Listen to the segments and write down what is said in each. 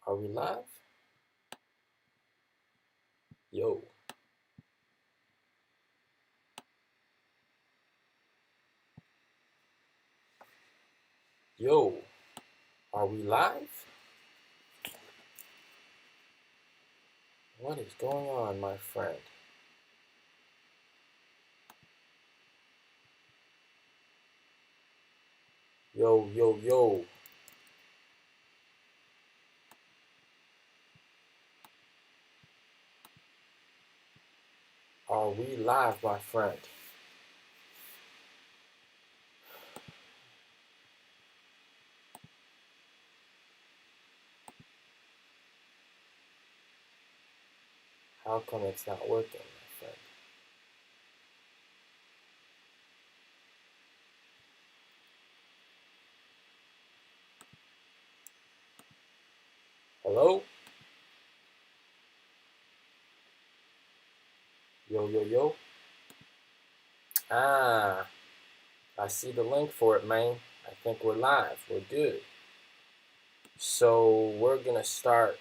Are we live? Yo. Yo. Are we live? What is going on, my friend? Yo, yo, yo. Are we live, my friend? How come it's not working, my friend? Hello? Yo, yo, yo. Ah, I see the link for it, man. I think we're live. We're good. So we're gonna start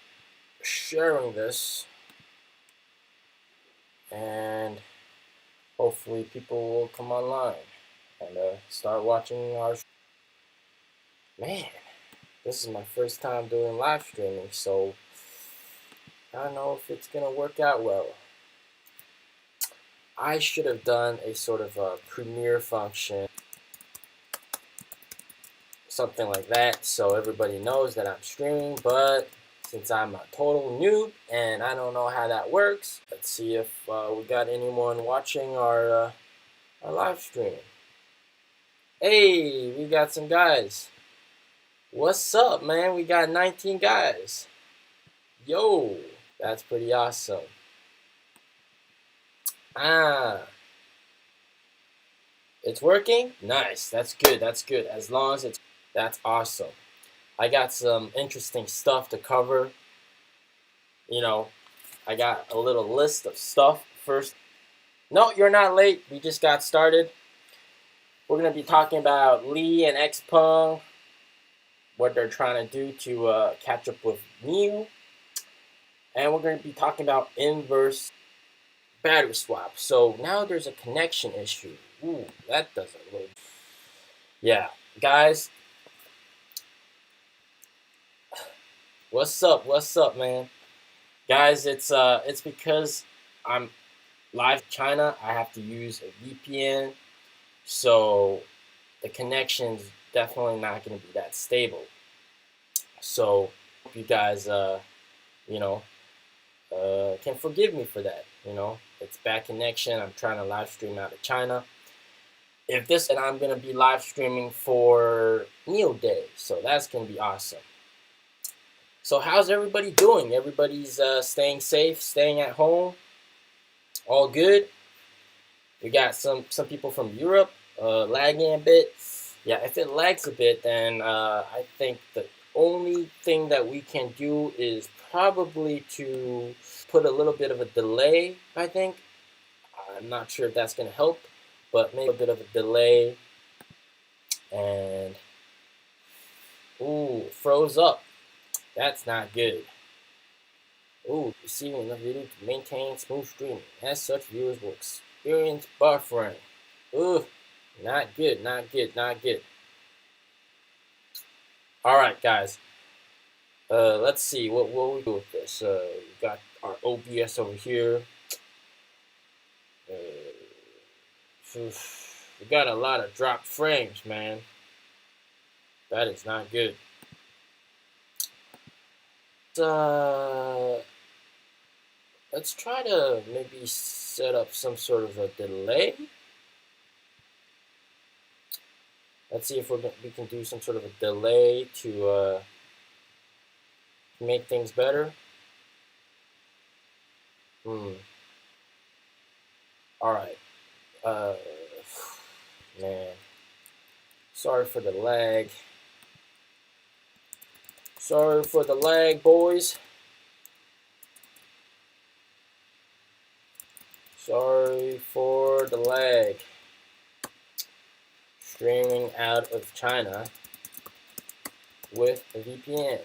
sharing this, and hopefully people will come online and start watching our. Man, this is my first time doing live streaming, so I don't know if it's gonna work out well. I should have done a sort of a premiere function, something like that, so everybody knows that I'm streaming, but since I'm a total noob and I don't know how that works, let's see if we got anyone watching our live stream. Hey, we got some guys. What's up, man? We got 19 guys. Yo, that's pretty awesome. It's working? Nice. That's good. That's good. As long as that's awesome. I got some interesting stuff to cover. You know, I got a little list of stuff first. No, you're not late. We just got started. We're going to be talking about Lee and Xpeng, what they're trying to do to catch up with NIO. And we're going to be talking about inverse battery swap. So now there's a connection issue. Ooh, that doesn't look. Yeah, guys. What's up? What's up, man? Guys, it's because I'm live in China. I have to use a VPN, so the connection's definitely not going to be that stable. So hope you guys, you know, can forgive me for that. You know, it's bad connection. I'm trying to live stream out of China. And I'm going to be live streaming for NIO Day, so that's going to be awesome. So how's everybody doing? Everybody's staying safe, staying at home. All good. We got some people from Europe lagging a bit. Yeah, if it lags a bit, then I think the only thing that we can do is probably to put a little bit of a delay, I think. I'm not sure if that's going to help, but maybe a bit of a delay. And, ooh, froze up. That's not good. Ooh, receiving enough video to maintain smooth streaming. As such, viewers will experience buffering. Ooh, not good, not good, not good. All right, guys. Let's see what we do with this. We got our OBS over here. We got a lot of dropped frames, man. That is not good. Let's try to maybe set up some sort of a delay. Let's see if we can do some sort of a delay to make things better. All right. Man. Sorry for the lag. Sorry for the lag, boys. Sorry for the lag. Streaming out of China with a VPN.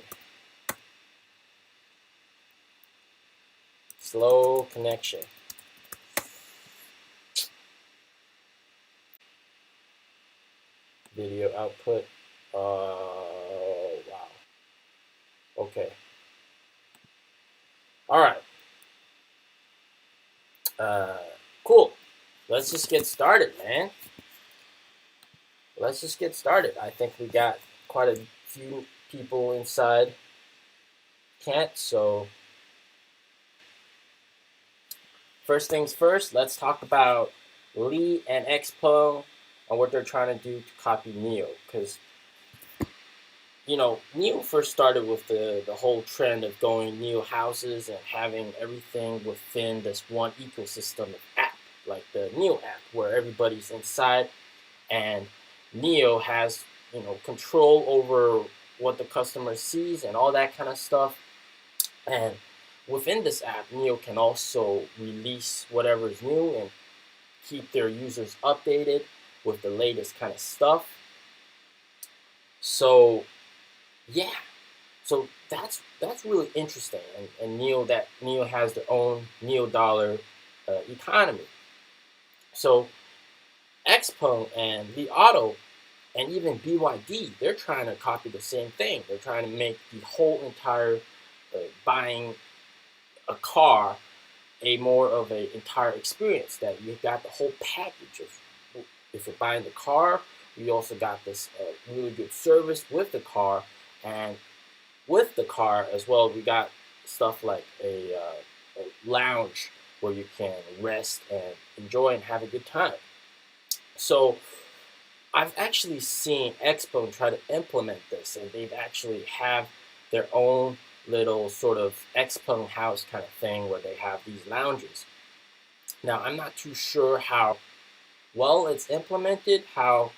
Slow connection. Video output. Wow. Okay. All right. Cool. Let's just get started, man. Let's just get started. I think we got quite a few people inside. Can't, so first things first, let's talk about Lee and Expo and what they're trying to do to copy NIO. Because, NIO first started with the whole trend of going NIO houses and having everything within this one ecosystem of app, like the NIO app, where everybody's inside and NIO has, control over what the customer sees and all that kind of stuff. And within this app, NIO can also release whatever is new and keep their users updated with the latest kind of stuff. So, yeah, so that's really interesting. And NIO has their own NIO dollar economy. So, Xpeng and Li Auto and even BYD, they're trying to copy the same thing. They're trying to make the whole entire buying a car a more of an entire experience, that you've got the whole package of, if you're buying the car, we also got this really good service with the car, and with the car as well, we got stuff like a lounge where you can rest and enjoy and have a good time. So I've actually seen Expo try to implement this, and they've actually have their own little sort of Expo house kind of thing where they have these lounges. Now, I'm not too sure how well it's implemented, how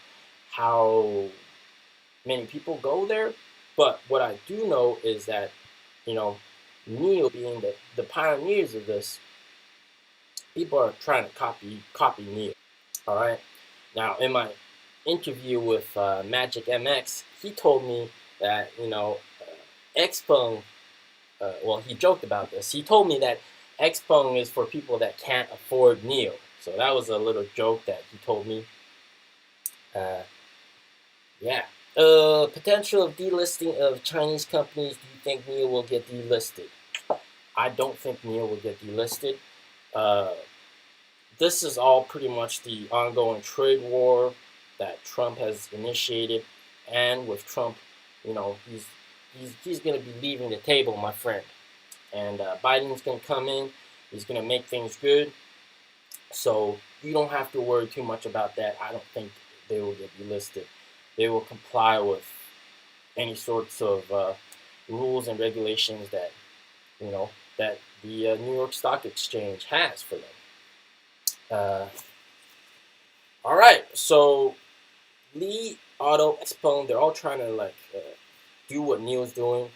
many people go there, but what I do know is that, NIO being the pioneers of this, people are trying to copy NIO. All right. Now, in my interview with Magic MX, he told me that Xpeng. Well, he joked about this. He told me that Xpeng is for people that can't afford NIO. So that was a little joke that he told me. Yeah. Potential of delisting of Chinese companies. Do you think NIO will get delisted? I don't think NIO will get delisted. This is all pretty much the ongoing trade war that Trump has initiated, and with Trump, he's going to be leaving the table, my friend, and Biden's going to come in. He's going to make things good, so you don't have to worry too much about that. I don't think they will get delisted. They will comply with any sorts of rules and regulations that that the New York Stock Exchange has for them. All right, so Li Auto, Xpeng, they're all trying to do what NIO's doing,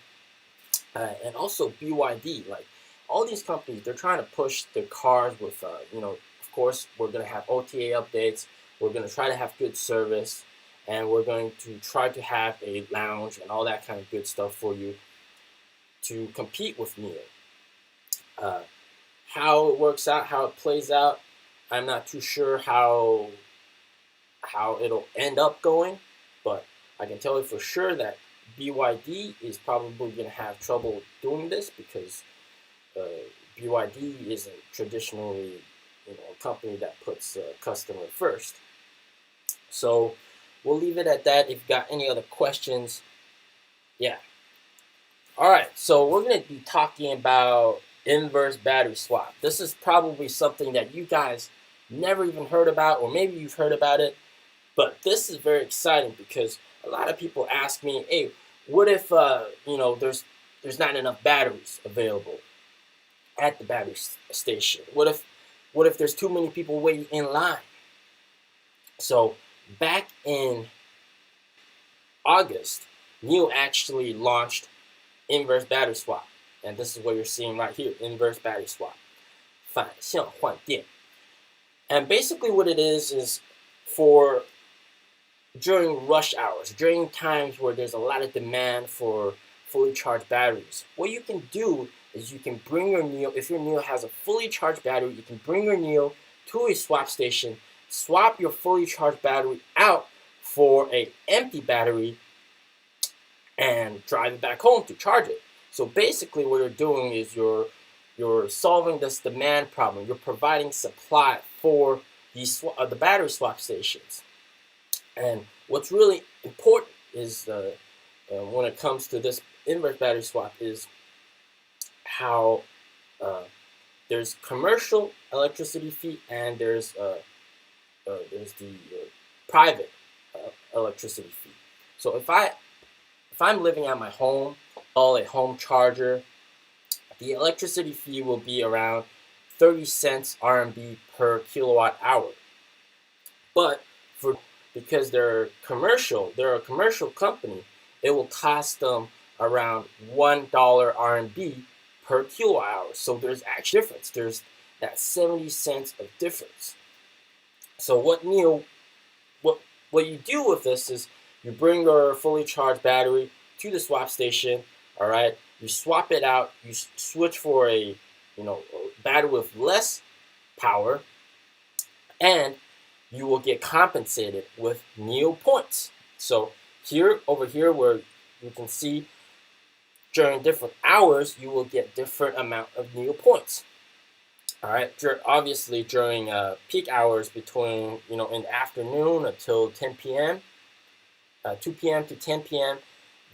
and also BYD. Like all these companies, they're trying to push their cars with, of course, we're gonna have OTA updates. We're gonna try to have good service, and we're going to try to have a lounge and all that kind of good stuff for you to compete with NIO. How it works out, how it plays out, I'm not too sure how it'll end up going, but I can tell you for sure that BYD is probably going to have trouble doing this because BYD isn't traditionally, a company that puts customer first. So we'll leave it at that. If you got any other questions, yeah. All right, so we're going to be talking about inverse battery swap. This is probably something that you guys never even heard about, or maybe you've heard about it, but this is very exciting because a lot of people ask me, hey, what if there's not enough batteries available at the battery station? What if there's too many people waiting in line? So back in August, NIO actually launched inverse battery swap, and this is what you're seeing right here: inverse battery swap, 反向换电. And basically, what it is for during rush hours, during times where there's a lot of demand for fully charged batteries, what you can do is you can bring your NIO, if your NIO has a fully charged battery, you can bring your NIO to a swap station, swap your fully charged battery out for an empty battery, and drive it back home to charge it. So basically what you're doing is you're solving this demand problem. You're providing supply for the battery swap stations. And what's really important is when it comes to this inverse battery swap is how there's commercial electricity fee and there's the private electricity fee. So if I'm living at my home, all a home charger, the electricity fee will be around 30 cents RMB per kilowatt hour. But because they're a commercial company, it will cost them around $1 RMB per kilowatt hour. So there's actually difference. There's that 70 cents of difference. So what you do with this is you bring your fully charged battery to the swap station, all right? You swap it out, you switch for a battery with less power, and you will get compensated with NIO points. So over here where you can see during different hours, you will get different amount of NIO points. All right, obviously during peak hours between, in the afternoon until 10 p.m., 2 p.m. to 10 p.m.,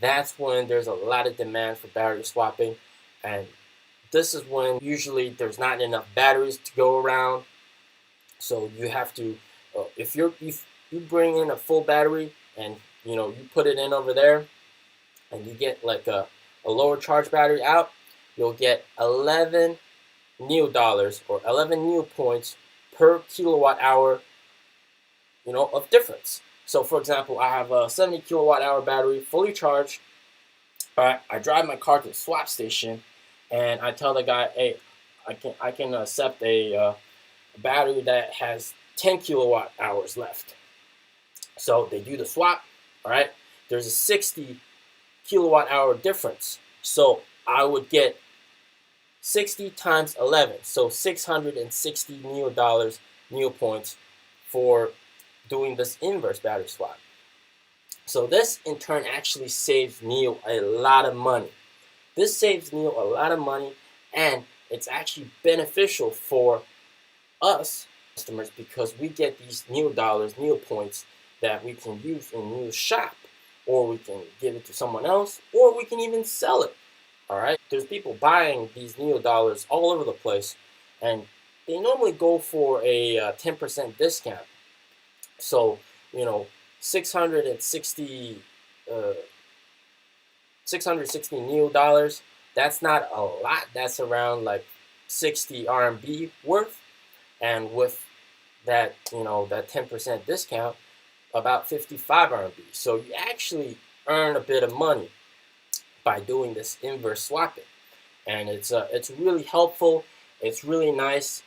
that's when there's a lot of demand for battery swapping. And this is when usually there's not enough batteries to go around. So you have to, if you bring in a full battery and, you put it in over there and you get like a lower charge battery out, you'll get 11 NIO dollars or 11 NIO points per kilowatt hour, of difference. So for example, I have a 70 kilowatt hour battery fully charged. I drive my car to the swap station and I tell the guy, hey, I can accept a battery that has 10 kilowatt hours left. So they do the swap, all right? There's a 60 kilowatt hour difference. So I would get 60 times 11, so 660 NIO dollars, NIO points for doing this inverse battery swap. So this in turn actually saves NIO a lot of money. This saves NIO a lot of money, and it's actually beneficial for us customers because we get these NIO dollars, NIO points that we can use in NIO's shop, or we can give it to someone else, or we can even sell it. All right, there's people buying these NIO dollars all over the place, and they normally go for a 10% discount. So 660 NIO dollars. That's not a lot. That's around like 60 RMB worth, and with that that 10% discount, about 55 RMB. So you actually earn a bit of money by doing this inverse swapping, and it's really helpful. It's really nice.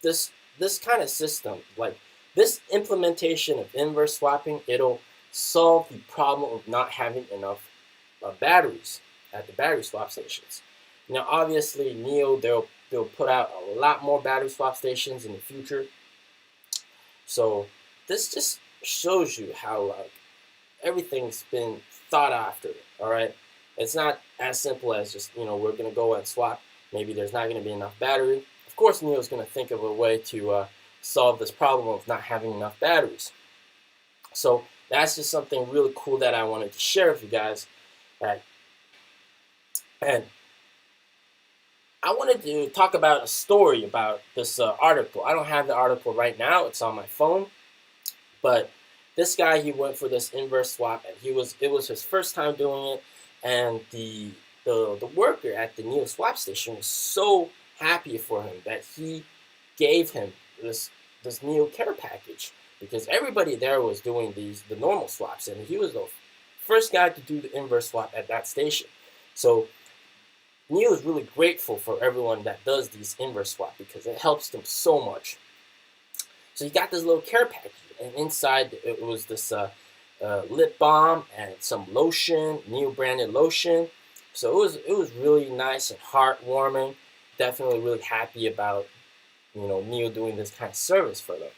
This kind of system, like this implementation of inverse swapping, it'll solve the problem of not having enough batteries at the battery swap stations. Now, obviously, NIO they'll put out a lot more battery swap stations in the future. So this just shows you how everything's been thought after. All right, it's not as simple as just we're gonna go and swap. Maybe there's not gonna be enough battery. Of course, NIO is gonna think of a way to solve this problem of not having enough batteries. So that's just something really cool that I wanted to share with you guys. And I wanted to talk about a story about this article. I don't have the article right now. It's on my phone. But this guy, he went for this inverse swap, and it was his first time doing it. And the worker at the NIO swap station was so happy for him that he gave him this NIO care package, because everybody there was doing the normal swaps, and he was the first guy to do the inverse swap at that station. So NIO is really grateful for everyone that does these inverse swap because it helps them so much. So he got this little care package, and inside it was this lip balm and some lotion, NIO branded lotion, So it was really nice and heartwarming. Definitely really happy about NIO doing this kind of service for them.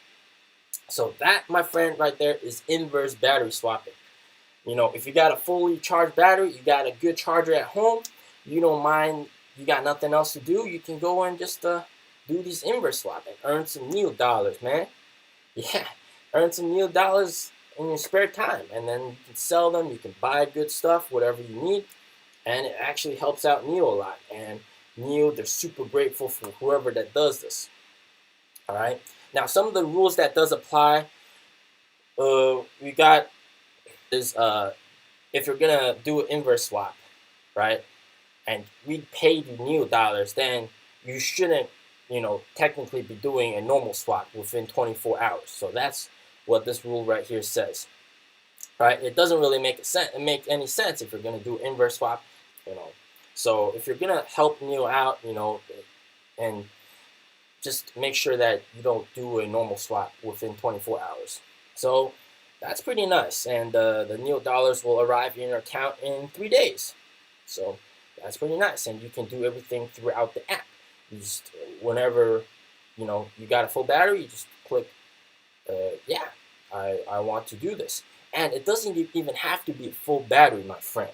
So that, my friend, right there is inverse battery swapping. If you got a fully charged battery, you got a good charger at home, you don't mind, you got nothing else to do, you can go and just do these inverse swapping, earn some NIO dollars, man. Yeah, earn some NIO dollars in your spare time, and then you can sell them, you can buy good stuff, whatever you need, and it actually helps out NIO a lot. And NIO, they're super grateful for whoever that does this. All right. Now, some of the rules that does apply, we got is if you're gonna do an inverse swap, right, and we paid you NIO dollars, then you shouldn't, technically be doing a normal swap within 24 hours. So that's what this rule right here says. Right? It doesn't really make any sense if you're gonna do inverse swap, you know. So if you're gonna help NIO out, and just make sure that you don't do a normal swap within 24 hours. So that's pretty nice, and the NIO dollars will arrive in your account in 3 days. So that's pretty nice, and you can do everything throughout the app. You just whenever you got a full battery, you just click, yeah, I want to do this, and it doesn't even have to be a full battery, my friend.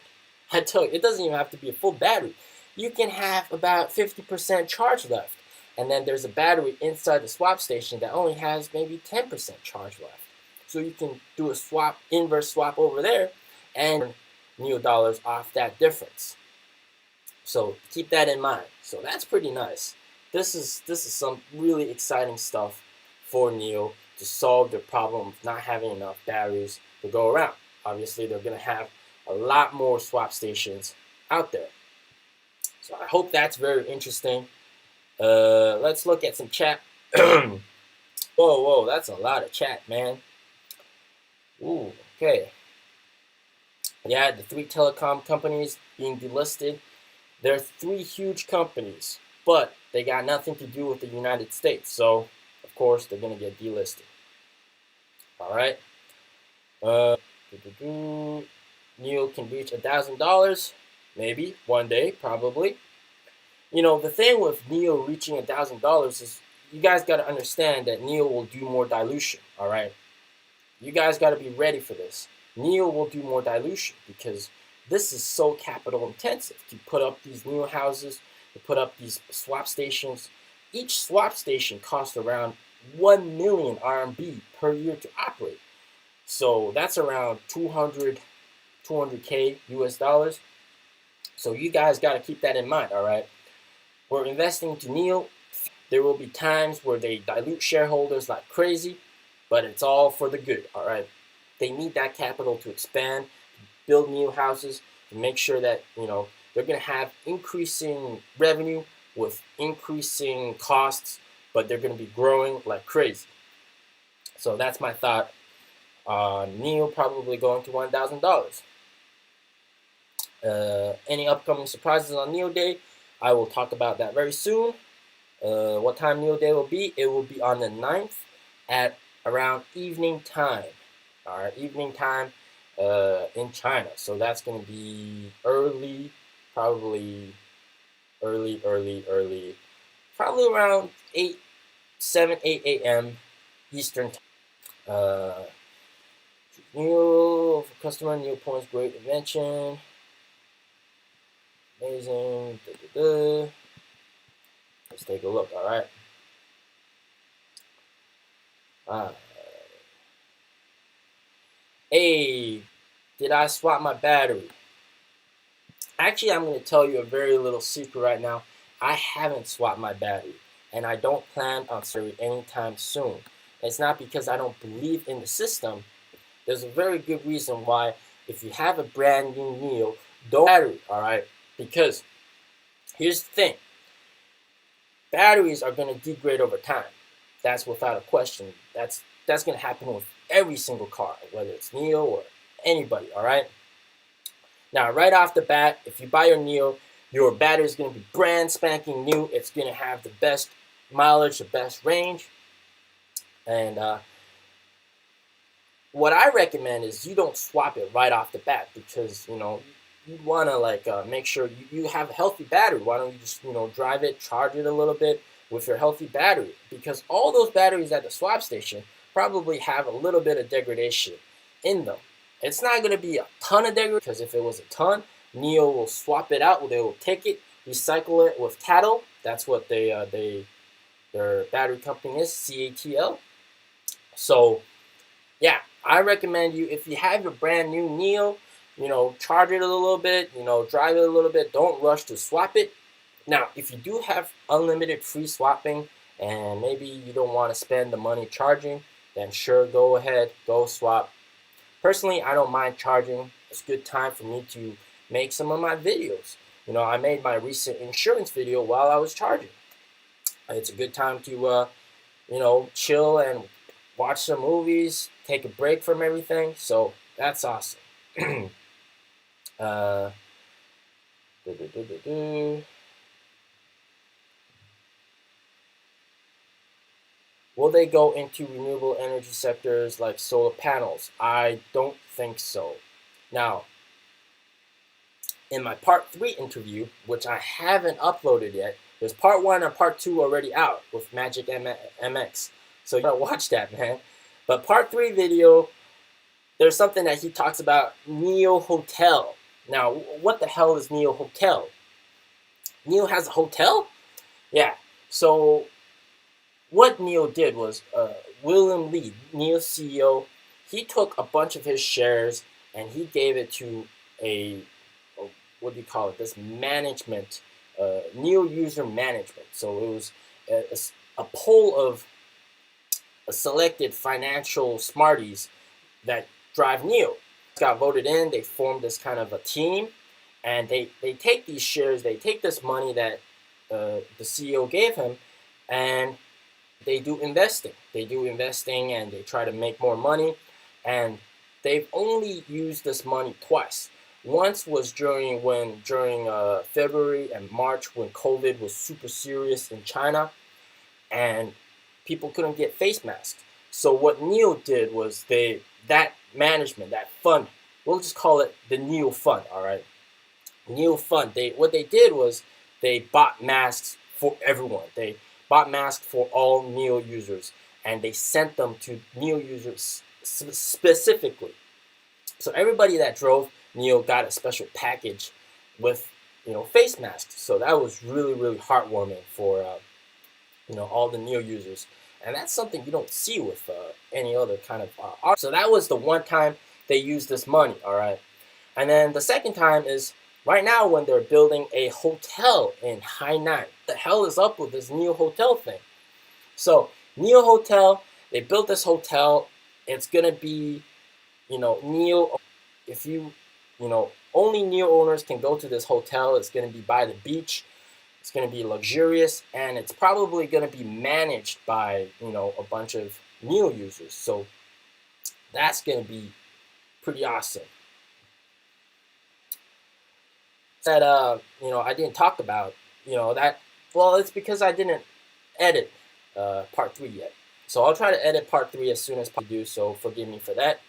I tell you, it doesn't even have to be a full battery. You can have about 50% charge left, and then there's a battery inside the swap station that only has maybe 10% charge left. So you can do a inverse swap over there, and earn NIO dollars off that difference. So keep that in mind. So that's pretty nice. This is some really exciting stuff for NIO to solve the problem of not having enough batteries to go around. Obviously, they're going to have a lot more swap stations out there. So I hope that's very interesting. Let's look at some chat. Whoa, that's a lot of chat, man. Ooh, okay. Yeah, the 3 telecom companies being delisted. They're 3 huge companies, but they got nothing to do with the United States. So, of course, they're going to get delisted. All right. NIO can reach $1,000, maybe one day, probably. The thing with NIO reaching $1,000 is you guys got to understand that NIO will do more dilution. All right. You guys got to be ready for this. NIO will do more dilution because this is so capital intensive to put up these NIO houses, to put up these swap stations. Each swap station costs around 1 million RMB per year to operate. So that's around 200K US dollars. So you guys got to keep that in mind, all right? We're investing to NIO. There will be times where they dilute shareholders like crazy, but it's all for the good, all right? They need that capital to expand, build new houses, to make sure that, they're going to have increasing revenue with increasing costs, but they're going to be growing like crazy. So that's my thought on NIO probably going to $1,000. Any upcoming surprises on NIO Day? I will talk about that very soon. What time NIO Day will be? It will be on the 9th at around evening time. All right, evening time in China. So that's going to be early, probably early, probably around 7, 8 a.m. Eastern time. New customer, NIO points, great invention. Amazing. Let's take a look, all right? Hey, did I swap my battery? Actually, I'm going to tell you a very little secret right now. I haven't swapped my battery, and I don't plan on swapping anytime soon. It's not because I don't believe in the system. There's a very good reason why. If you have a brand new NIO, don't battery, all right? Because here's the thing. Batteries are going to degrade over time. That's without a question. That's going to happen with every single car, whether it's NIO or anybody, all right? Now, right off the bat, if you buy your NIO, your battery is going to be brand spanking new. It's going to have the best mileage, the best range. And what I recommend is you don't swap it right off the bat because, you want to like make sure you have a healthy battery. Why don't you just drive it, charge it a little bit with your healthy battery? Because all those batteries at the swap station probably have a little bit of degradation in them. It's not going to be a ton of degradation, because if it was a ton, NIO will swap it out. They will take it, recycle it with cattle. That's what their battery company is, CATL. So yeah, I recommend you, if you have your brand new NIO, charge it a little bit, drive it a little bit. Don't rush to swap it. Now, if you do have unlimited free swapping and maybe you don't want to spend the money charging, then sure, go ahead, go swap. Personally, I don't mind charging. It's a good time for me to make some of my videos. I made my recent insurance video while I was charging. It's a good time to, chill and watch some movies, take a break from everything. So that's awesome. uh, Will they go into renewable energy sectors like solar panels? I don't think so. Now, in my part 3 interview, which I haven't uploaded yet, there's part 1 and part 2 already out with Magic MX. So you gotta watch that, man. But part 3 video, there's something that he talks about, NIO Hotel. Now, what the hell is NIO Hotel? NIO has a hotel? Yeah. So what NIO did was, William Lee, NIO's CEO, he took a bunch of his shares and he gave it to what do you call it? This management, NIO user management. So it was a poll of selected financial smarties that drive NIO. Got voted in. They formed this kind of a team, and they take these shares, they take this money that the CEO gave him, and they do investing. They do investing, and they try to make more money. And they've only used this money twice. Once was during February and March, when COVID was super serious in China, and people couldn't get face masks. So what NIO did was that management, that fund, we'll just call it the NIO fund, all right? NIO fund, what they did was they bought masks for everyone. They bought masks for all NIO users, and they sent them to NIO users specifically. So everybody that drove NIO got a special package with face masks. So that was really, really heartwarming for all the NIO users. And that's something you don't see with any other kind of art. So that was the one time they used this money, all right? And then the second time is right now when they're building a hotel in Hainan. What the hell is up with this NIO Hotel thing? So NIO Hotel, they built this hotel. It's going to be, NIO, if only NIO owners can go to this hotel. It's going to be by the beach. It's going to be luxurious, and it's probably going to be managed by, a bunch of NIO users. So that's going to be pretty awesome. That, I didn't talk about, that, well, it's because I didn't edit part 3 yet. So I'll try to edit part 3 as soon as possible, so forgive me for that.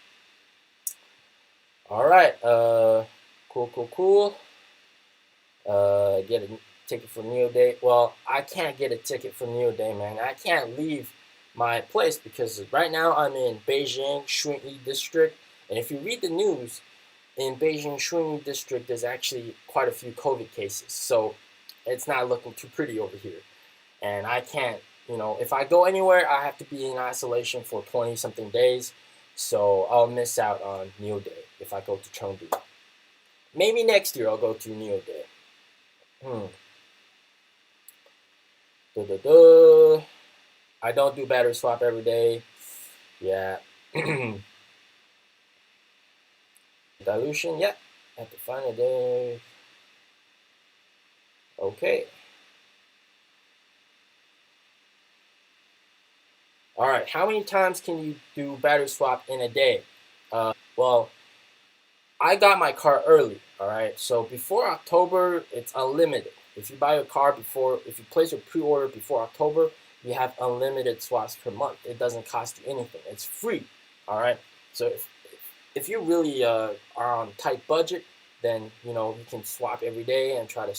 All right, cool. Get a ticket for NIO Day. Well, I can't get a ticket for NIO Day, man. I can't leave my place because right now I'm in Beijing, Shunyi district, and if you read the news, in Beijing, Shunyi district, there's actually quite a few COVID cases, so it's not looking too pretty over here. And I can't, if I go anywhere, I have to be in isolation for 20-something days, so I'll miss out on NIO Day if I go to Chengdu. Maybe next year I'll go to NIO Day. I don't do battery swap every day. Yeah. Dilution, yeah. At the final day. Okay. All right. How many times can you do battery swap in a day? Well, I got my car early. All right. So before October, it's unlimited. If you buy a car if you place your pre-order before October, you have unlimited swaps per month. It doesn't cost you anything. It's free. All right. So if you really are on tight budget, then you can swap every day and try to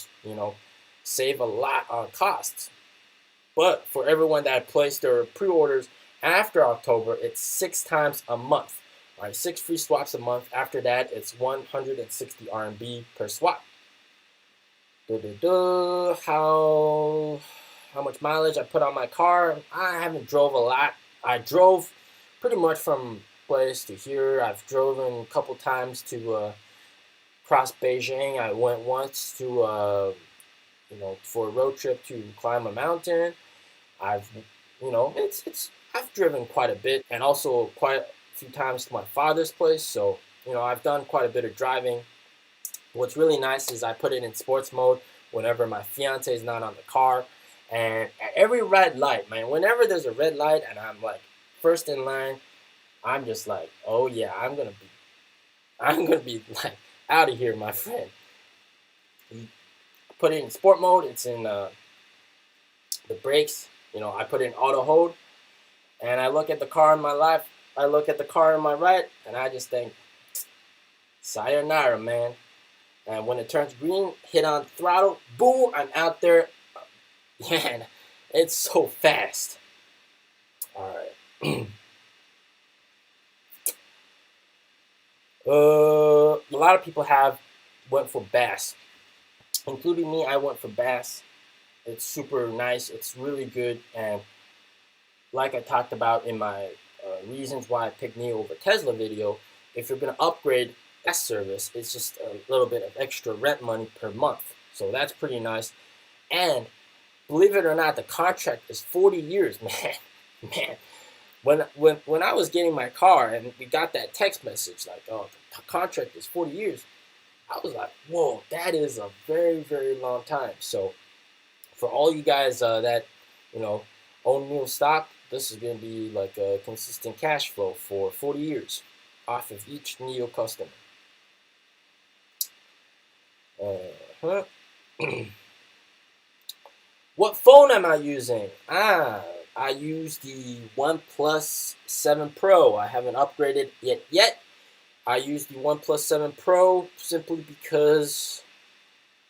save a lot on costs. But for everyone that placed their pre-orders after October, it's 6 times a month. All right, 6 free swaps a month. After that, it's 160 RMB per swap. How much mileage I put on my car? I haven't drove a lot. I drove pretty much from place to here. I've driven a couple times to cross Beijing. I went once to for a road trip to climb a mountain. I've I've driven quite a bit, and also quite a few times to my father's place. So I've done quite a bit of driving. What's really nice is I put it in sports mode whenever my fiance is not on the car, and at every red light, man, whenever there's a red light and I'm like first in line, I'm just like, oh yeah, I'm gonna be like out of here, my friend. You put it in sport mode. It's in the brakes. I put in auto hold, and I look at the car on my left. I look at the car on my right, and I just think, sayonara, man. And when it turns green, hit on throttle, boom, I'm out there. Man, it's so fast. All right. A lot of people went for bass, including me. I went for bass. It's super nice. It's really good, and like I talked about in my reasons why I picked NIO over Tesla video, if you're gonna upgrade that service, it's just a little bit of extra rent money per month. So that's pretty nice. And believe it or not, the contract is 40 years, man. Man, when I was getting my car and we got that text message like, oh, the contract is 40 years, I was like, whoa, that is a very, very long time. So for all you guys that own NIO stock, this is going to be like a consistent cash flow for 40 years off of each NIO customer. What phone am I using? I use the OnePlus 7 Pro. I haven't upgraded it yet. I use the OnePlus 7 Pro simply because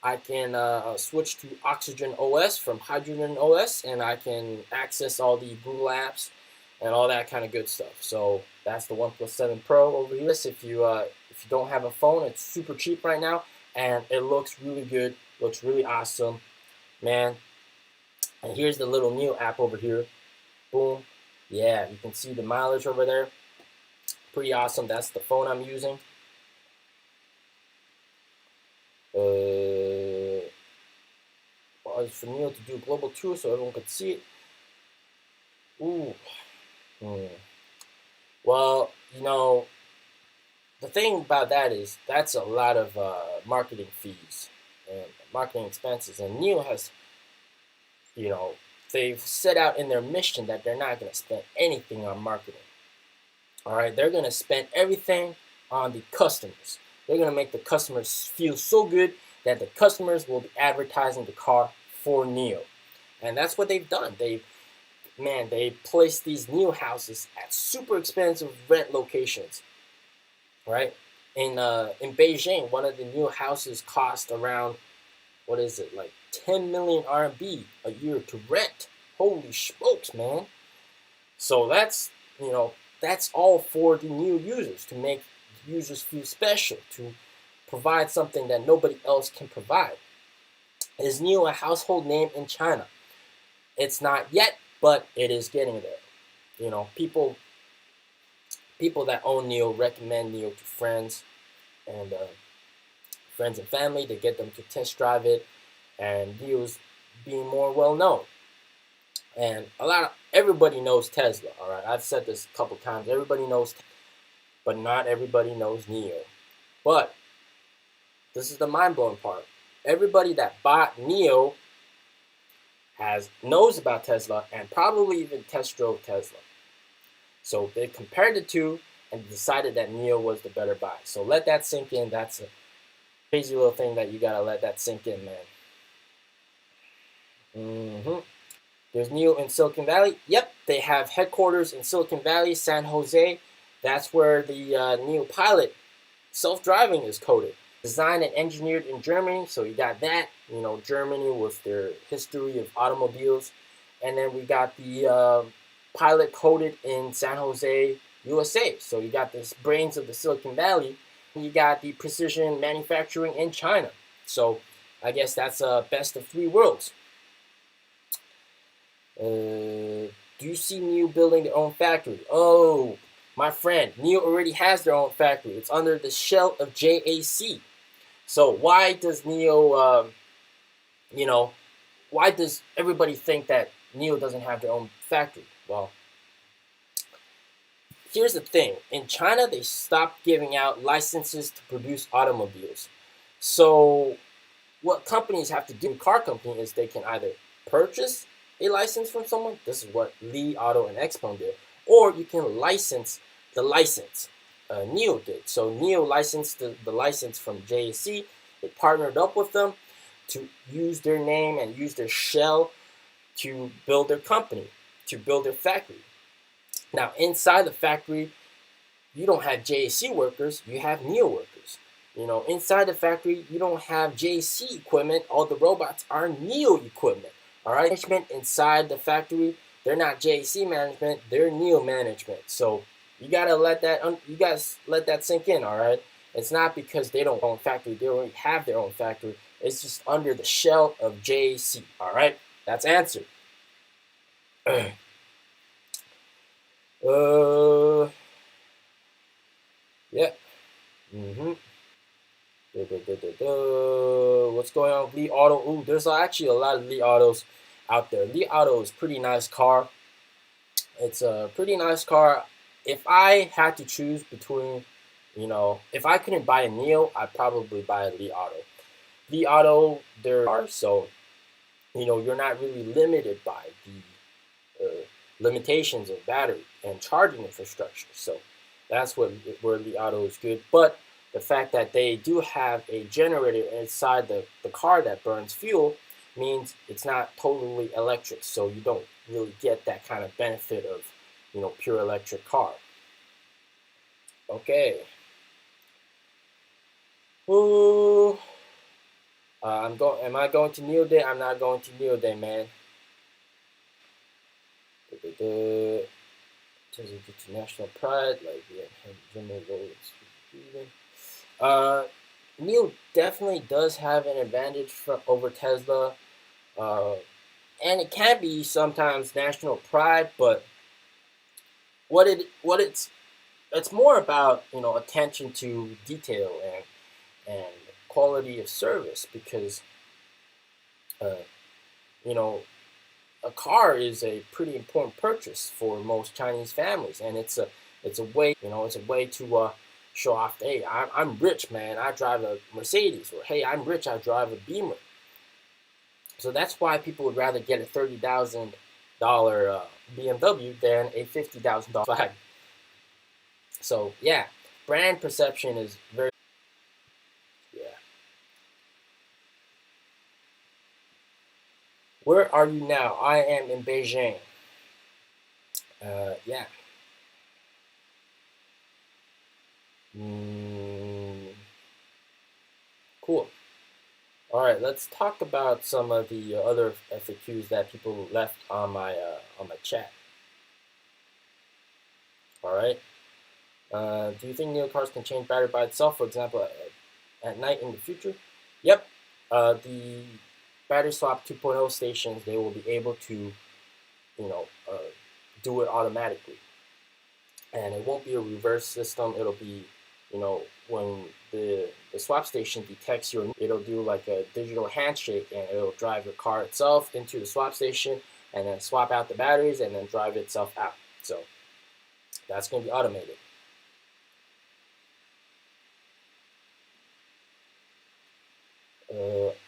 I can switch to Oxygen OS from Hydrogen OS, and I can access all the Google apps and all that kind of good stuff. So that's the OnePlus 7 Pro over here. If you don't have a phone, it's super cheap right now, and it looks really good. Looks really awesome, man. And here's the little NIO app over here. Boom. Yeah, you can see the mileage over there. Pretty awesome. That's the phone I'm using. Well, it's for NIO to do a global tour so everyone could see it. Ooh. Well, the thing about that is that's a lot of marketing fees and marketing expenses. And NIO has, they've set out in their mission that they're not going to spend anything on marketing. All right, they're going to spend everything on the customers. They're going to make the customers feel so good that the customers will be advertising the car for NIO. And that's what they've done. They placed these NIO houses at super expensive rent locations. Right? In Beijing, one of the NIO houses cost around, like 10 million RMB a year to rent. Holy smokes, man. So that's all for the NIO users, to make users feel special, to provide something that nobody else can provide. Is NIO a household name in China? It's not yet, but it is getting there. People that own NIO recommend NIO to friends and family to get them to test drive it, and NIO's being more well known. And everybody knows Tesla. All right, I've said this a couple times. Everybody knows, but not everybody knows NIO. But this is the mind-blowing part. Everybody that bought NIO knows about Tesla and probably even test drove Tesla. So they compared the two and decided that NIO was the better buy. So let that sink in. That's a crazy little thing that you gotta let that sink in, man. There's NIO in Silicon Valley. Yep, they have headquarters in Silicon Valley, San Jose. That's where the NIO Pilot self-driving is coded. designed and engineered in Germany. So you got that, you know, Germany with their history of automobiles. And then we got the pilot coded in San Jose, USA. So you got this brains of the Silicon Valley. You got the precision manufacturing in China. So I guess that's a best of three worlds. Do you see NIO building their own factory? Oh, my friend, NIO already has their own factory. It's under the shell of JAC. So why does NIO, you know, why does everybody think that NIO doesn't have their own factory? Well, here's the thing. In China, they stopped giving out licenses to produce automobiles. So what companies have to do, car company, is they can either purchase a license from someone. This is what Li Auto and XPeng did. Or you can license the license. NIO did. So NIO licensed the license from JAC. They partnered up with them to use their name and use their shell to build their company, to build their factory. Now, inside the factory, you don't have JAC workers, you have NIO workers. You know, inside the factory, you don't have JAC equipment. All the robots are NIO equipment. All right, management inside the factory, they're not JAC management, they're NIO management. So you gotta let that sink in. All right, it's not because they don't own factory; they already have their own factory. It's just under the shell of JAC. All right, that's answered. Yeah. Mm-hmm. What's going on with Li Auto? Ooh, there's actually a lot of Li Autos out there. Li Auto is a pretty nice car. It's a pretty nice car. If I had to choose between, you know, if I couldn't buy a NIO, I'd probably buy a Li Auto. Li Auto, there are, so, you know, you're not really limited by the limitations of battery and charging infrastructure. So that's where Li Auto is good. But the fact that they do have a generator inside the car that burns fuel means it's not totally electric. So you don't really get that kind of benefit of, you know, pure electric car. Okay. Ooh. Am I going to NIO Day? I'm not going to NIO Day, man. To national pride, like NIO definitely does have an advantage over Tesla, and it can be sometimes national pride. But it's more about, you know, attention to detail and quality of service, because you know, a car is a pretty important purchase for most Chinese families, and it's a way, you know, it's a way to show off. Hey, I'm rich, man. I drive a Mercedes, or hey, I'm rich. I drive a Beamer. So that's why people would rather get a $30,000 BMW than a $50,000 flag. So yeah, brand perception is very, yeah. Where are you now? I am in Beijing. Yeah. Cool. All right, let's talk about some of the other FAQs that people left on my chat. All right. Do you think NIO cars can change battery by itself, for example, at night in the future? Yep. The battery swap 2.0 stations, they will be able to, you know, do it automatically, and it won't be a reverse system. It'll be, you know, when the swap station detects your, it'll do like a digital handshake, and it'll drive your car itself into the swap station, and then swap out the batteries, and then drive itself out. So that's going to be automated.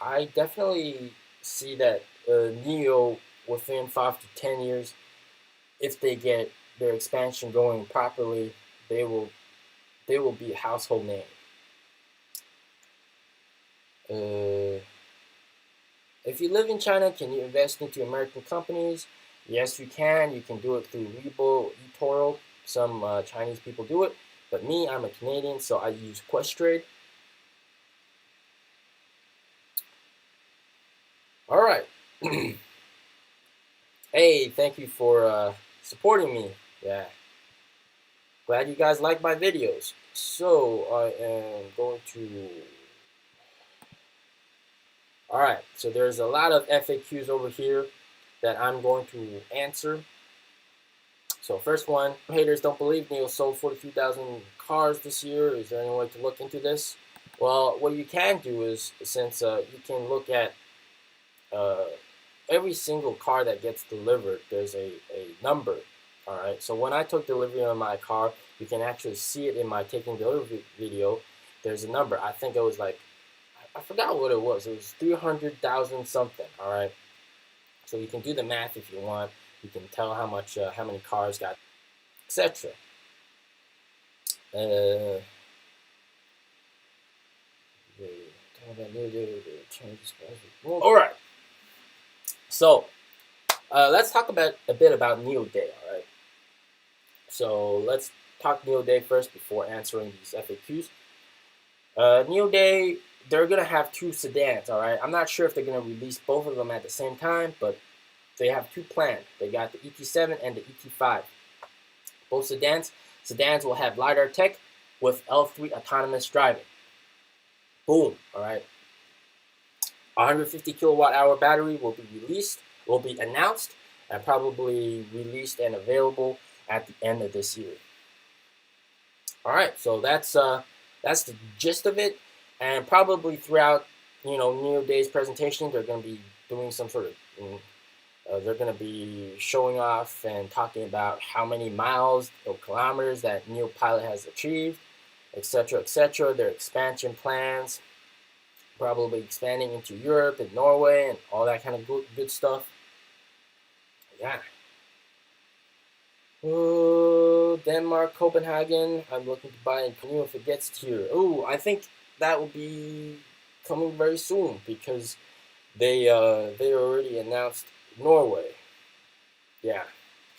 I definitely see that NIO, within 5 to 10 years, if they get their expansion going properly, they will be a household name. If you live in China, can you invest into American companies? Yes, you can. You can do it through Weibo, eToro. Some Chinese people do it, but me, I'm a Canadian, so I use Questrade. All right. Hey, thank you for supporting me. Yeah, glad you guys like my videos. So I am going to. All right. So there's a lot of FAQs over here that I'm going to answer. So first one, haters don't believe NIO sold 43,000 cars this year. Is there any way to look into this? Well, what you can do is, since you can look at uh, every single car that gets delivered, there's a number. All right. So when I took delivery on my car, you can actually see it in my taking delivery video. There's a number. I think it was like, I forgot what it was. It was 300,000 something. All right. So you can do the math if you want. You can tell how much, how many cars got, etc. Uh, all right. So let's talk about a bit about NIO Day. All right. So let's talk NIO Day first before answering these FAQs. NIO Day, they're gonna have two sedans. All right. I'm not sure if they're gonna release both of them at the same time, but they have two planned. They got the ET7 and the ET5. Both sedans will have LiDAR tech with L3 autonomous driving. Boom. All right. 150 kilowatt hour battery will be announced, and probably released and available at the end of this year. All right, so that's the gist of it, and probably throughout NIO Day's presentation, they're going to be doing some sort of they're going to be showing off and talking about how many miles or kilometers that NIO Pilot has achieved, etc., etc. Their expansion plans. Probably expanding into Europe and Norway and all that kind of good stuff. Yeah. Oh, Denmark, Copenhagen. I'm looking to buy in Canoe if it gets here. Oh, I think that will be coming very soon because they already announced Norway. Yeah,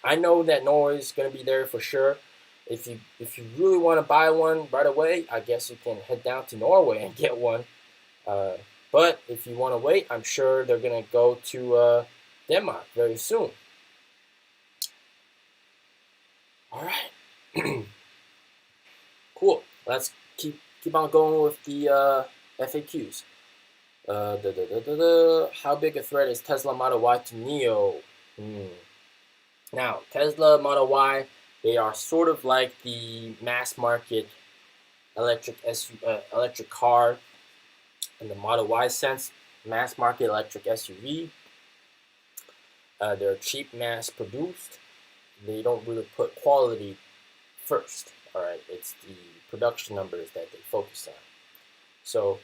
I know that Norway is gonna be there for sure. If you really want to buy one right away, I guess you can head down to Norway and get one. But if you want to wait, I'm sure they're going to go to Denmark very soon. All right. Cool. Let's keep on going with the FAQs. How big a threat is Tesla Model Y to NIO? Now, Tesla Model Y, they are sort of like the mass market electric car in the Model Y sense, mass market electric SUV. They're cheap, mass produced. They don't really put quality first. All right, it's the production numbers that they focus on. So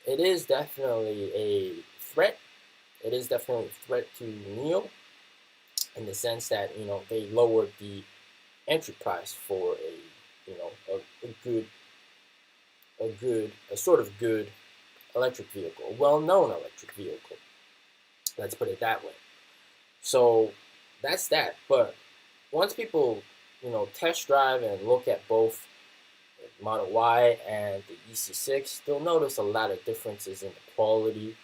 it is definitely a threat. It is definitely a threat to NIO in the sense that they lowered the entry price for a sort of good electric vehicle, a well-known electric vehicle. Let's put it that way. So that's that. But once people, test drive and look at both Model Y and the EC6, they'll notice a lot of differences in the quality.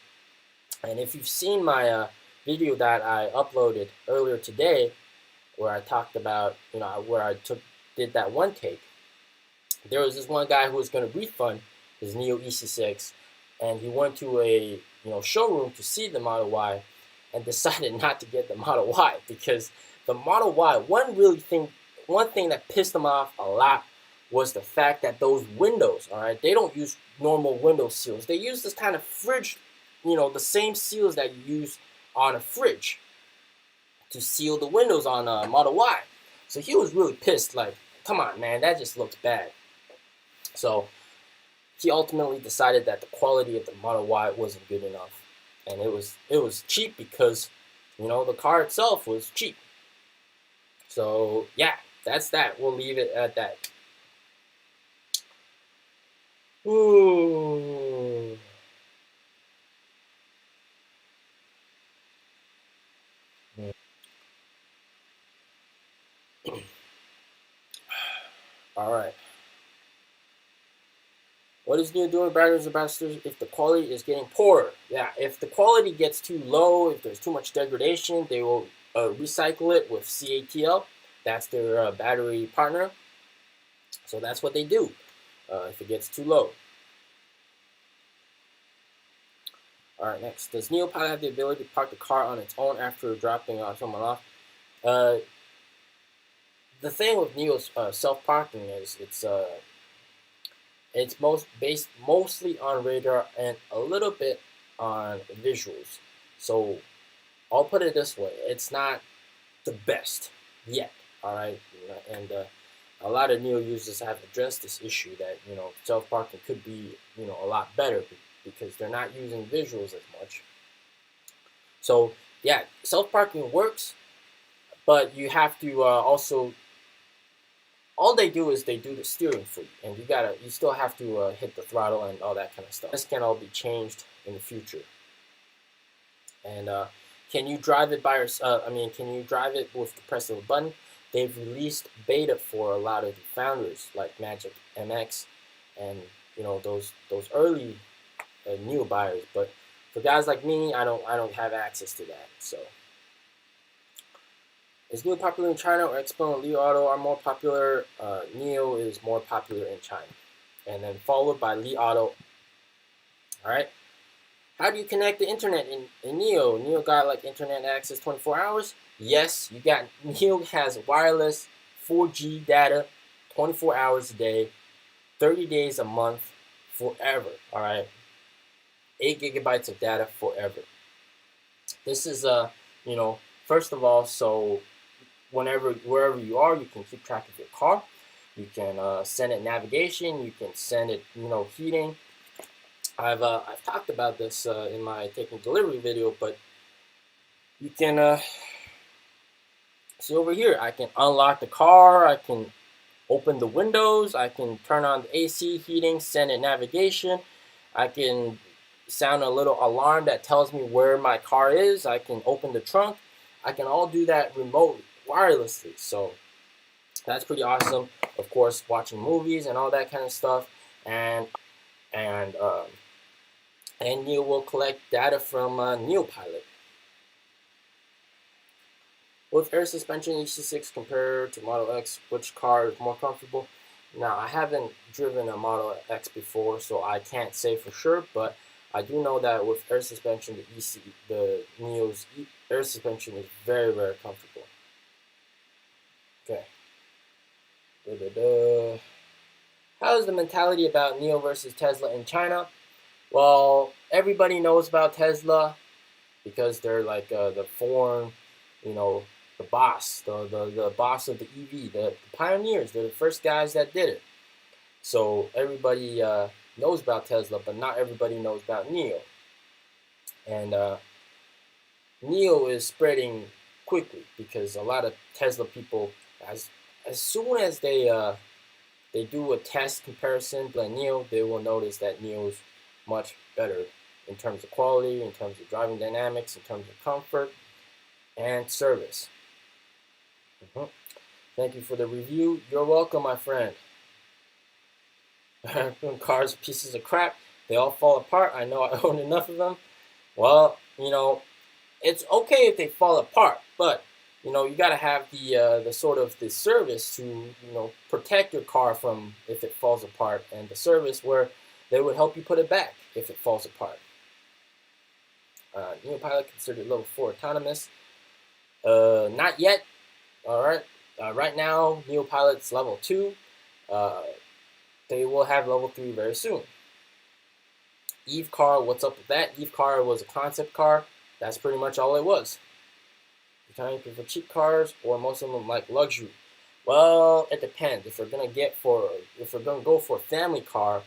And if you've seen my video that I uploaded earlier today, where I talked about, where I did that one take, there was this one guy who was going to refund his NIO EC6, and he went to a showroom to see the Model Y, and decided not to get the Model Y because the Model Y, one thing that pissed him off a lot was the fact that those windows, all right, they don't use normal window seals. They use this kind of fridge, the same seals that you use on a fridge to seal the windows on a Model Y. So he was really pissed, like, come on, man, that just looks bad. So he ultimately decided that the quality of the Model Y wasn't good enough. And it was cheap because, the car itself was cheap. So yeah, that's that. We'll leave it at that. Ooh. All right. What is NIO doing, brand ambassadors, if the quality is getting poorer? Yeah, if the quality gets too low, if there's too much degradation, they will recycle it with CATL. That's their battery partner. So that's what they do if it gets too low. All right, next. Does NIO Pilot have the ability to park the car on its own after dropping someone off? The thing with NIO's self-parking is it's mostly on radar and a little bit on visuals. So I'll put it this way: it's not the best yet. All right, and a lot of NIO users have addressed this issue that self-parking could be a lot better because they're not using visuals as much. So yeah, self-parking works, but you have to also, all they do is they do the steering for you, and you still have to hit the throttle and all that kind of stuff. This can all be changed in the future. And can you drive it by yourself? Can you drive it with the press of a button? They've released beta for a lot of the founders like Magic MX and those early new buyers. But for guys like me, I don't have access to that. So is NIO popular in China, or Expo and Li Auto are more popular? NIO is more popular in China, and then followed by Li Auto. All right. How do you connect the internet in NIO? NIO got like internet access 24 hours? Yes, you got. NIO has wireless 4G data 24 hours a day, 30 days a month, forever. All right. 8 gigabytes of data forever. This is first of all, so wherever you are, you can keep track of your car. You can send it navigation. You can send it heating. I've talked about this in my taking delivery video, but you can see over here. I can unlock the car. I can open the windows. I can turn on the AC, heating, send it navigation. I can sound a little alarm that tells me where my car is. I can open the trunk. I can all do that remotely, wirelessly. So that's pretty awesome. Of course, watching movies and all that kind of stuff, and NIO will collect data from NIO Pilot. With air suspension EC6 compared to Model X, which car is more comfortable? Now, I haven't driven a Model X before, so I can't say for sure, but I do know that with air suspension, the NIO's air suspension is very, very comfortable. Okay. How is the mentality about NIO versus Tesla in China? Well, everybody knows about Tesla because they're like the foreign, the boss, the boss of the EV, the pioneers. They're the first guys that did it. So everybody knows about Tesla, but not everybody knows about NIO. And NIO is spreading quickly because a lot of Tesla people, as soon as they do a test comparison with NIO, they will notice that NIO is much better in terms of quality, in terms of driving dynamics, in terms of comfort and service. Thank you for the review. You're welcome, my friend. Cars are pieces of crap. They all fall apart. I know I own enough of them. Well, it's okay if they fall apart, but you got to have the sort of the service to protect your car from if it falls apart, and the service where they would help you put it back if it falls apart. NIO Pilot considered level 4 autonomous. Not yet. All right. Right now, NIO Pilot's level 2. They will have level 3 very soon. Eve car, what's up with that? Eve car was a concept car. That's pretty much all it was. You're trying to prefer cheap cars, or most of them like luxury. Well, it depends. If we're gonna go for a family car,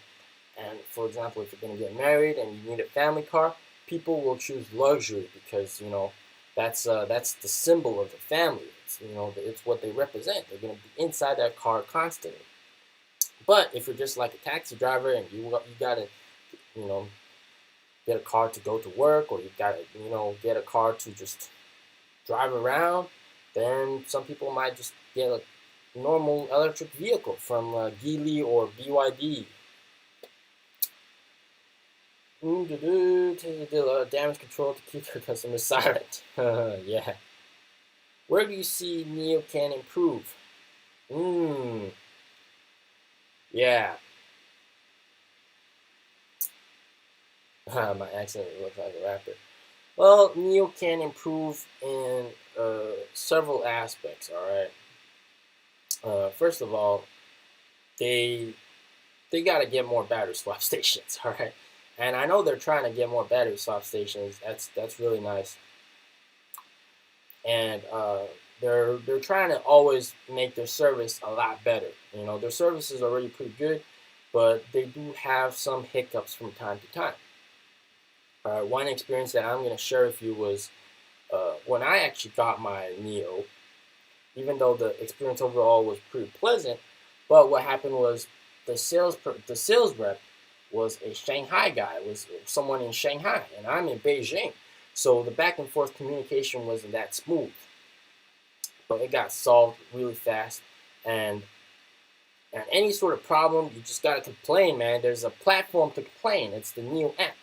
and for example, if you're gonna get married and you need a family car, people will choose luxury because that's the symbol of the family. It's what they represent. They're gonna be inside that car constantly. But if you're just like a taxi driver and you gotta get a car to go to work, or you gotta get a car to just drive around, then some people might just get a normal electric vehicle from Geely or BYD. Damage control to keep their customers silent. Yeah. Where do you see NIO can improve? Yeah. My accent looks like a rapper. Well, NIO can improve in several aspects. All right. First of all, they got to get more battery swap stations. All right. And I know they're trying to get more battery swap stations. That's really nice. And they're trying to always make their service a lot better. You know, their service is already pretty good, but they do have some hiccups from time to time. One experience that I'm going to share with you was when I actually got my NIO. Even though the experience overall was pretty pleasant, but what happened was the sales rep was a Shanghai guy, was someone in Shanghai, and I'm in Beijing, so the back and forth communication wasn't that smooth. But it got solved really fast, and any sort of problem, you just gotta complain, man. There's a platform to complain. It's the NIO app.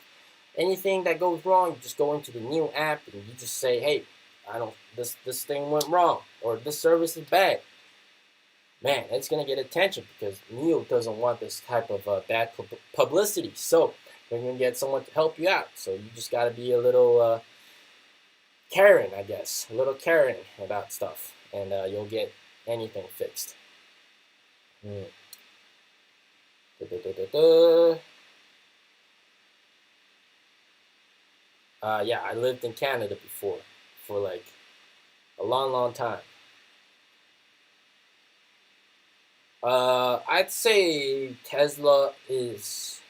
Anything that goes wrong, you just go into the NIO app and you just say, "Hey, I don't. This thing went wrong, or this service is bad." Man, it's gonna get attention because NIO doesn't want this type of bad publicity. So we're gonna get someone to help you out. So you just gotta be a little caring, I guess, a little caring about stuff, and you'll get anything fixed. Mm. Da, da, da, da, da. Yeah, I lived in Canada before for like a long, long time. I'd say Tesla is.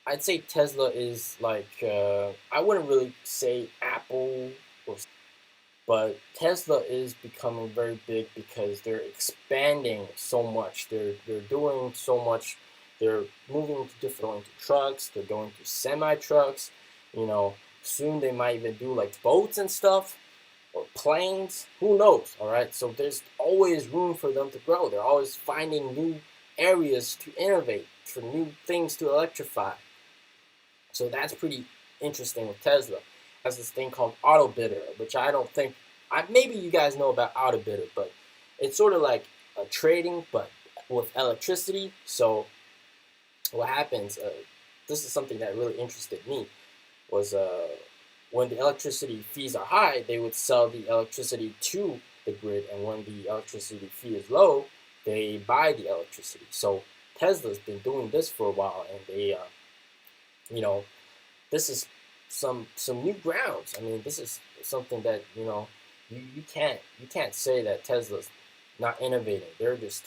I'd say Tesla is like I wouldn't really say Apple, or, but Tesla is becoming very big because they're expanding so much. They're doing so much. They're moving to different trucks. They're going to semi trucks. You know, soon they might even do like boats and stuff, or planes. Who knows? All right. So there's always room for them to grow. They're always finding new areas to innovate, for new things to electrify. So that's pretty interesting with Tesla. It has this thing called Auto Bidder, which I don't think maybe you guys know about Auto Bidder, but it's sort of like a trading, but with electricity. So what happens? This is something that really interested me. Was when the electricity fees are high, they would sell the electricity to the grid, and when the electricity fee is low, they buy the electricity. So Tesla's been doing this for a while, and they, you know, this is some new grounds. I mean, this is something that you can't say that Tesla's not innovating. They're just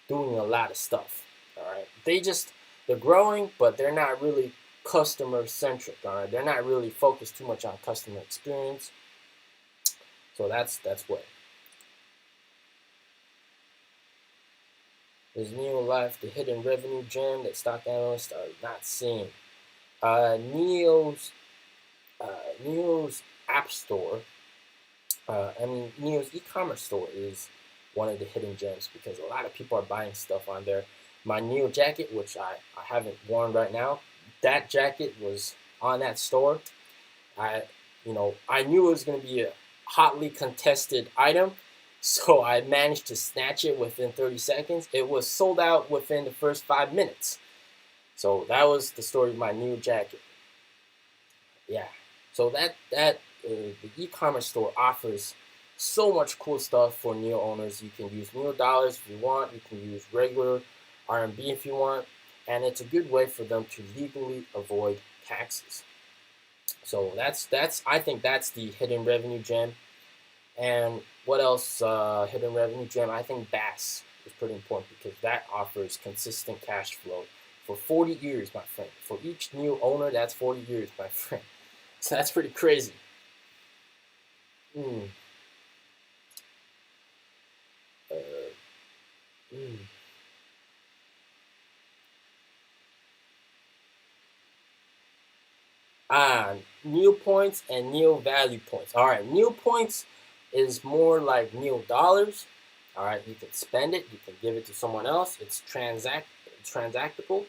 doing a lot of stuff. All right, they're growing, but they're not really customer centric. All right, they're not really focused too much on customer experience. So that's what. Is NIO Life the hidden revenue gem that stock analysts are not seeing? NIO's app store, NIO's e-commerce store is one of the hidden gems because a lot of people are buying stuff on there. My NIO jacket, which I haven't worn right now, that jacket was on that store. I knew it was going to be a hotly contested item, so I managed to snatch it within 30 seconds. It was sold out within the first 5 minutes. So that was the story of my NIO jacket. Yeah. So the e-commerce store offers so much cool stuff for NIO owners. You can use NIO dollars if you want. You can use regular RMB if you want, and it's a good way for them to legally avoid taxes. So I think that's the hidden revenue gem. And what else? Hidden revenue gem. I think BAS is pretty important because that offers consistent cash flow for 40 years, my friend. For each NIO owner, that's 40 years, my friend. So that's pretty crazy. Mm. Mm. NIO points and NIO value points. All right, NIO points is more like NIO dollars. All right, you can spend it, you can give it to someone else. It's transactable.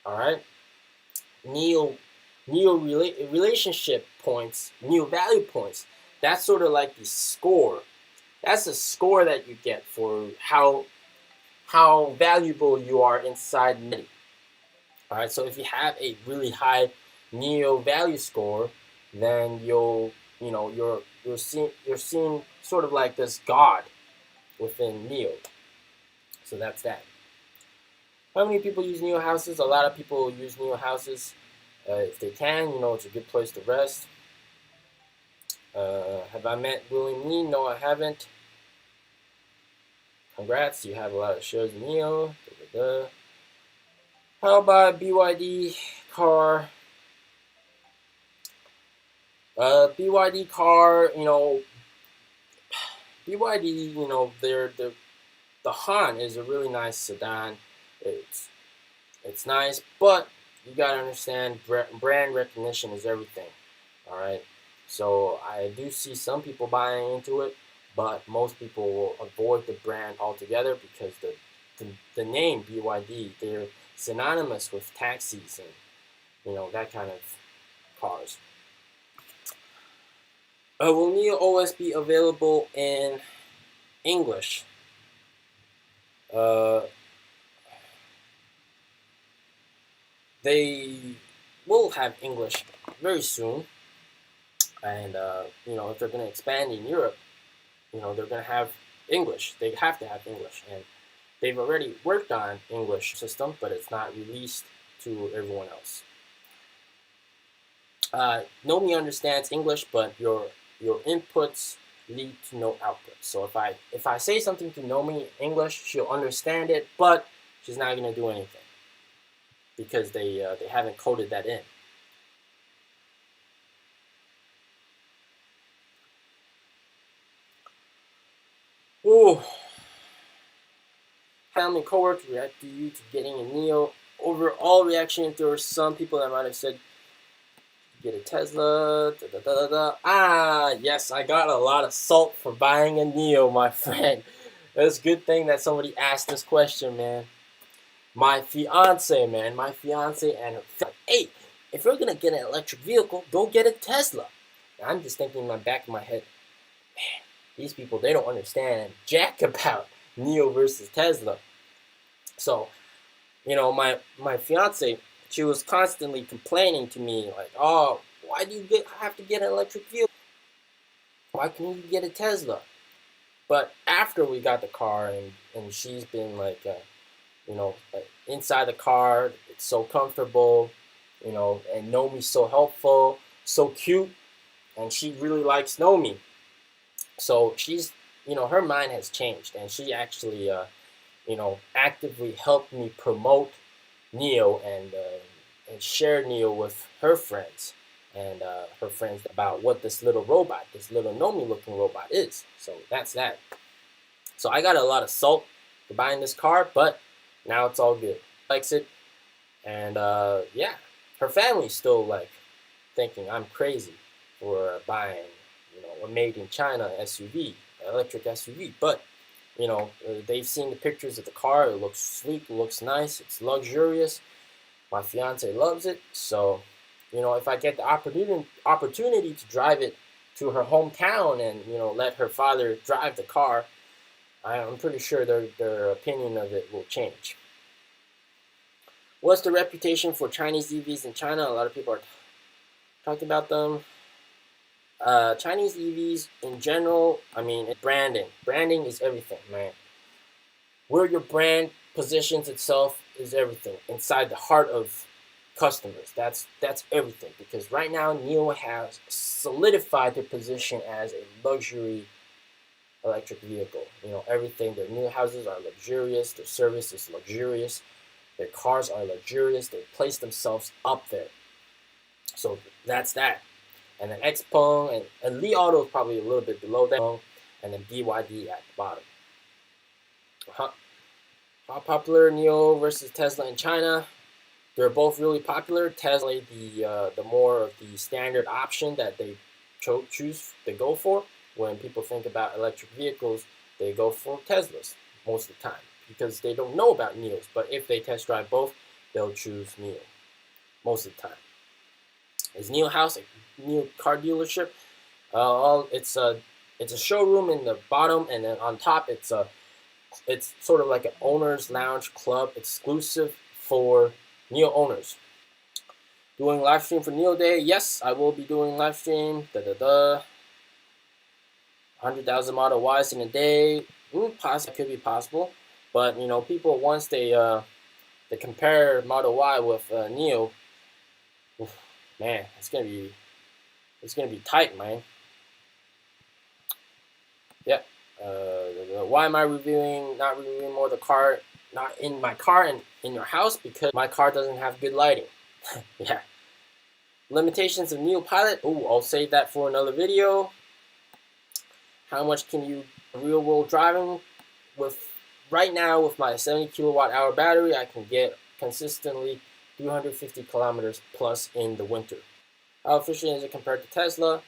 All right, NIO relationship points, NIO value points. That's sort of like the score. That's a score that you get for how valuable you are inside NIO. All right, so if you have a really high NIO value score, then you're seen sort of like this god within NIO. So that's that. How many people use NIO houses? A lot of people use NIO houses. If they can, it's a good place to rest. Have I met William Lee? No, I haven't. Congrats, you have a lot of shows in NIO. Da, da, da. How about BYD car? BYD car, BYD, the Han is a really nice sedan. It's nice, but you gotta understand brand recognition is everything. All right, so I do see some people buying into it, but most people will avoid the brand altogether because the name BYD, they're synonymous with taxis and that kind of cars. Will NIO OS be available in English? They will have English very soon, and if they're going to expand in Europe, they're going to have English. They have to have English, and they've already worked on English system, but it's not released to everyone else. Nomi understands English, but your inputs lead to no output. So if I say something to Nomi in English, she'll understand it, but she's not going to do anything because they haven't coded that in. Ooh. Family coworkers react to you to getting a NIO. Overall reaction, there were some people that might have said, get a Tesla, da, da, da, da, da. Yes, I got a lot of salt for buying a NIO, my friend. It's a good thing that somebody asked this question, man. My fiance and her like, hey, if you're gonna get an electric vehicle, don't get a Tesla. And I'm just thinking in my back of my head, man, these people, they don't understand jack about NIO versus Tesla. So, my fiance, she was constantly complaining to me, like, oh, why do you have to get an electric vehicle? Why can't you get a Tesla? But after we got the car, and she's been like, inside the car, it's so comfortable, and Nomi's so helpful, so cute, and she really likes Nomi. So she's, her mind has changed, and she actually, actively helped me promote NIO and share NIO with her friends and her friends about what this little Nomi-looking robot is. So that's that. So I got a lot of salt for buying this car, but now it's all good. Likes it, and yeah, her family's still like thinking I'm crazy for buying, a made in China SUV, electric SUV. But they've seen the pictures of the car. It looks sleek, it looks nice, it's luxurious. My fiance loves it, so if I get the opportunity to drive it to her hometown and let her father drive the car, I'm pretty sure their opinion of it will change. What's the reputation for Chinese EVs in China? A lot of people are talking about them. Chinese EVs in general, branding. Branding is everything, man. Where your brand positions itself is everything. Inside the heart of customers, that's everything. Because right now, NIO has solidified their position as a luxury electric vehicle. Everything. Their new houses are luxurious. Their service is luxurious. Their cars are luxurious. They place themselves up there. So that's that. And then XPeng and Li Auto is probably a little bit below that, and then BYD at the bottom. How popular NIO versus Tesla in China? They're both really popular. Tesla, the more of the standard option that they they go for. When people think about electric vehicles, they go for Teslas most of the time because they don't know about NIOs. But if they test drive both, they'll choose NIO most of the time. Is NIO House a NIO car dealership? It's a showroom in the bottom, and then on top it's sort of like an owner's lounge club exclusive for NIO owners. Doing live stream for NIO Day? Yes, I will be doing live stream. 100,000 Model Ys in a day. Possibly could be possible, but you know, people once they compare Model Y with NIO, man, it's gonna be tight, man. Yep. Why am I not reviewing more of the car, not in my car and in your house? Because my car doesn't have good lighting. Yeah. Limitations of NIO Pilot. Oh, I'll save that for another video. How much can you real world driving with? Right now, with my 70 kilowatt hour battery, I can get consistently 350 kilometers plus in the winter. How efficient is it compared to Tesla?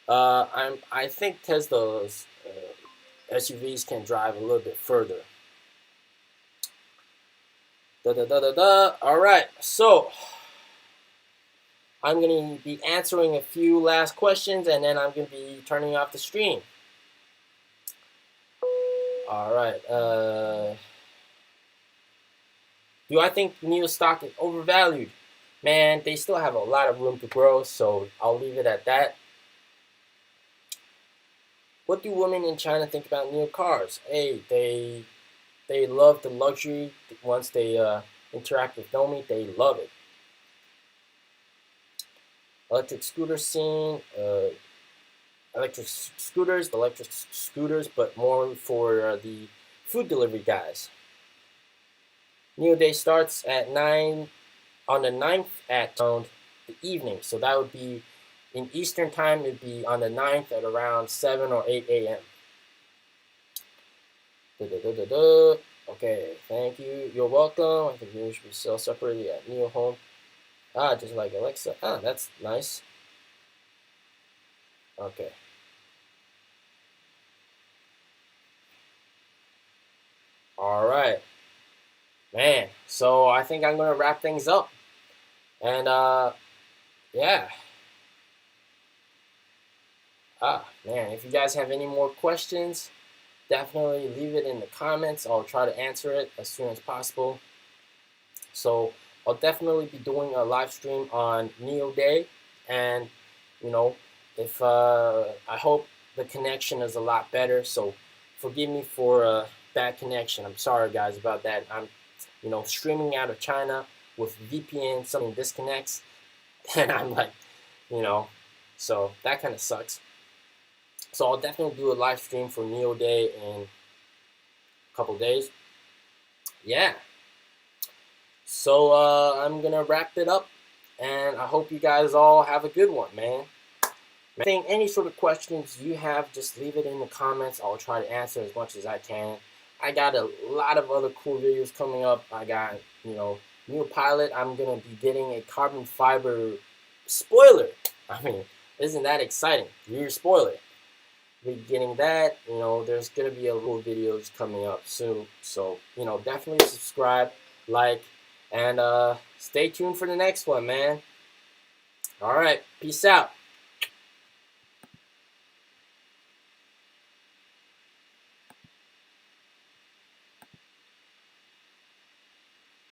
I think Tesla's SUVs can drive a little bit further. All right, so I'm going to be answering a few last questions, and then I'm going to be turning off the stream. All right. Do I think NIO stock is overvalued? Man, they still have a lot of room to grow, so I'll leave it at that. What do women in China think about NIO cars? Hey, they love the luxury. Once they interact with Nomi, they love it. Electric scooter scene. Electric scooters, but more for the food delivery guys. NIO Day starts at 9 on the 9th at around the evening, so that would be in Eastern time. It'd be on the 9th at around 7 or 8 a.m. Okay, thank you. You're welcome. I think you should be sell separately at NIO Home. Just like Alexa. That's nice. Okay. All right, man. So I think I'm gonna wrap things up, and yeah. Man, if you guys have any more questions, definitely leave it in the comments. I'll try to answer it as soon as possible. So I'll definitely be doing a live stream on NIO Day, and you know, if I hope the connection is a lot better. So forgive me for bad connection. I'm sorry, guys, about that. I'm, streaming out of China with VPN. Something disconnects, and I'm like, so that kind of sucks. So I'll definitely do a live stream for NIO Day in a couple days. Yeah. So I'm gonna wrap it up, and I hope you guys all have a good one, man. I think any sort of questions you have, just leave it in the comments. I'll try to answer as much as I can. I got a lot of other cool videos coming up. I got, NIO Pilot. I'm gonna be getting a carbon fiber spoiler. I mean, isn't that exciting? Rear spoiler. We're getting that. There's gonna be a little videos coming up soon. So, definitely subscribe, like, and stay tuned for the next one, man. All right, peace out.